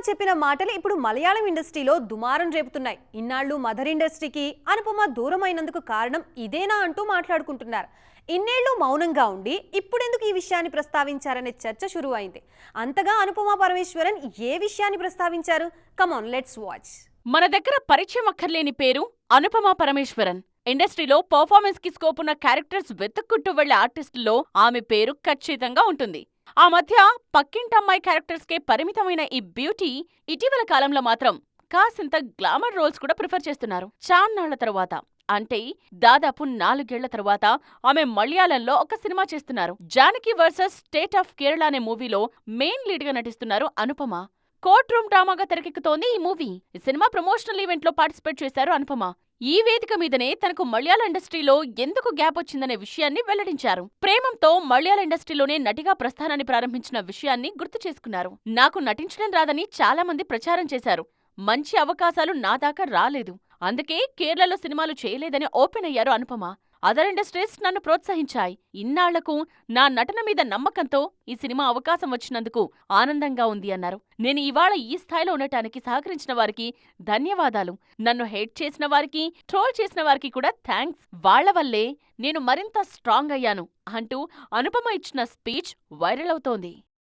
చెప్పిన మాటలు ఇప్పుడు మలయాళం ఇండస్ట్రీలో దుమారం రేపుతున్నాయి. ఇన్నాళ్ళు మదర్ ఇండస్ట్రీకి అనుపమ దూరమైనందుకు కారణం ఇదేనా అంటూ మాట్లాడుకుంటున్నారు. ఇన్నేళ్లు మౌనంగా ఉండి ఇప్పుడెందుకు ఈ విషయాన్ని ప్రస్తావించారనే చర్చ షురూ అయింది. అంతగా అనుపమ పరమేశ్వరన్ ఏ విషయాన్ని ప్రస్తావించారు? Come on let's watch. మన దగ్గర పరిచయం అక్కర్లేని పేరు అనుపమ పరమేశ్వరన్. ఇండస్ట్రీలో పర్ఫార్మెన్స్ కి స్కోప్ ఉన్న క్యారెక్టర్స్ వెతుక్కుంటూ వెళ్లే ఆర్టిస్టుల్లో ఆమె పేరు ఖచ్చితంగా ఉంటుంది. ఆ మధ్య పక్కింటమ్మాయి క్యారెక్టర్స్ కే పరిమితమైన ఈ బ్యూటీ ఇటీవల కాలంలో మాత్రం కాసింత గ్లామర్ రోల్స్ కూడా ప్రిఫర్ చేస్తున్నారు. చాన్నాళ్ల తరువాత, అంటే దాదాపు 4 ఏళ్ల తరువాత ఆమె మలయాళంలో ఒక సినిమా చేస్తున్నారు. Janaki versus state of Kerala అనే మూవీలో మెయిన్ లీడ్ గా నటిస్తున్నారు అనుపమ. కోర్ట్ రూమ్ డ్రామాగా తెరకెక్కుతోంది ఈ మూవీ. ఈ సినిమా ప్రమోషనల్ ఈవెంట్ లో పార్టిసిపేట్ చేశారు అనుపమ. ఈ వేదిక మీదనే తనకు మలయాళ ఇండస్ట్రీలో ఎందుకు గ్యాప్ వచ్చిందనే విషయాన్ని వెల్లడించారు. ప్రేమంతో మలయాళ ఇండస్ట్రీలోనే నటిగా ప్రస్థానాన్ని ప్రారంభించిన విషయాన్ని గుర్తు చేసుకున్నారు. నాకు నటించడం రాదని చాలా మంది ప్రచారం చేశారు. మంచి అవకాశాలు నా దాకా రాలేదు. అందుకే కేరళలో సినిమాలు చేయలేదని ఓపెన్ అయ్యారు అనుపమ. అదర్ ఇండస్ట్రీస్ నన్ను ప్రోత్సహించాయి. ఇన్నాళ్లకు నా నటన మీద నమ్మకంతో ఈ సినిమా అవకాశం వచ్చినందుకు ఆనందంగా ఉంది అన్నారు. నేను ఇవాళ ఈ స్థాయిలో ఉండటానికి సహకరించిన వారికి ధన్యవాదాలు. నన్ను హేట్ చేసిన వారికి, ట్రోల్ చేసిన వారికి కూడా థ్యాంక్స్. వాళ్ల వల్లే నేను మరింత స్ట్రాంగ్ అయ్యాను అంటూ అనుపమ ఇచ్చిన స్పీచ్ వైరల్ అవుతోంది.